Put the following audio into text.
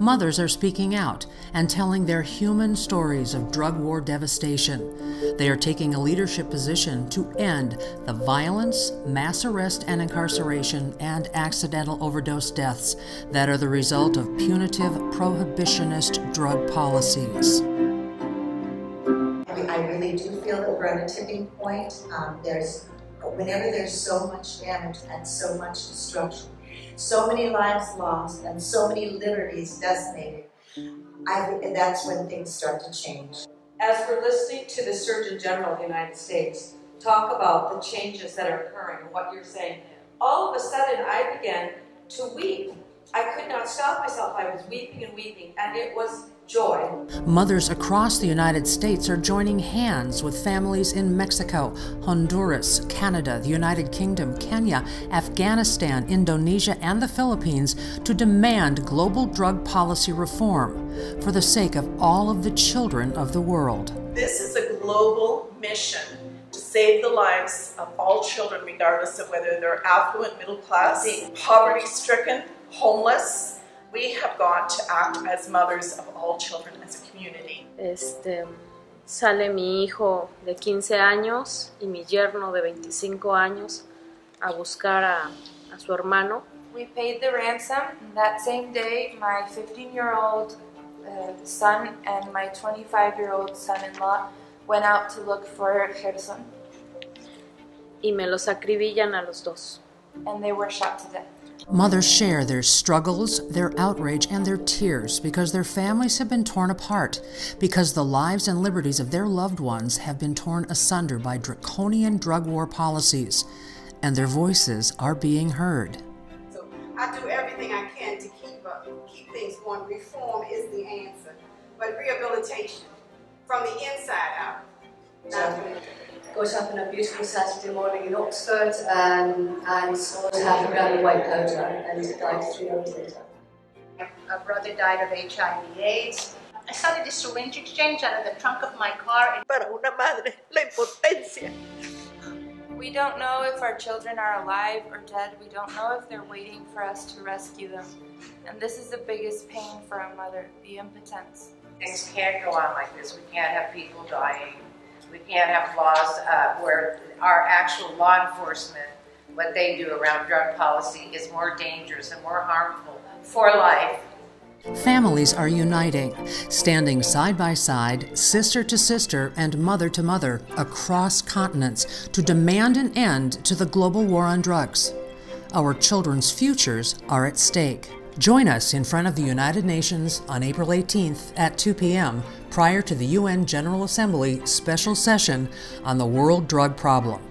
mothers are speaking out and telling their human stories of drug war devastation. They are taking a leadership position to end the violence, mass arrest and incarceration, and accidental overdose deaths that are the result of punitive prohibitionist drug policies. I really do feel that we're at a tipping point. Whenever there's so much damage and so much destruction, so many lives lost and so many liberties decimated, I think that's when things start to change. As we're listening to the Surgeon General of the United States talk about the changes that are occurring, what you're saying, all of a sudden I began to weep. I could not stop myself. I was weeping and weeping, and it was joy. Mothers across the United States are joining hands with families in Mexico, Honduras, Canada, the United Kingdom, Kenya, Afghanistan, Indonesia, and the Philippines to demand global drug policy reform for the sake of all of the children of the world. This is a global mission to save the lives of all children, regardless of whether they're affluent, middle class, poverty-stricken, homeless. We have got to act as mothers of all children as a community. Sale mi hijo de 15 años y mi yerno de 25 años a buscar a su hermano. We paid the ransom. That same day, my 15-year-old son and my 25-year-old son-in-law went out to look for Gerson. Y me los acribillan a los dos. And they were shot to death. Mothers share their struggles, their outrage, and their tears because their families have been torn apart, because the lives and liberties of their loved ones have been torn asunder by draconian drug war policies, and their voices are being heard. So I do everything I can to keep things going. Reform is the answer, but rehabilitation from the inside out. Got up on a beautiful Saturday morning in Oxford and saw to have a brand white coat on and died 3 hours later. A brother died of HIV/AIDS. I started a syringe exchange out of the trunk of my car. Para una madre, la impotencia. We don't know if our children are alive or dead. We don't know if they're waiting for us to rescue them. And this is the biggest pain for a mother, the impotence. Things can't go on like this. We can't have people dying. We can't have laws where our actual law enforcement, what they do around drug policy is more dangerous and more harmful for life. Families are uniting, standing side by side, sister to sister and mother to mother across continents to demand an end to the global war on drugs. Our children's futures are at stake. Join us in front of the United Nations on April 18th at 2 p.m. prior to the UN General Assembly special session on the world drug problem.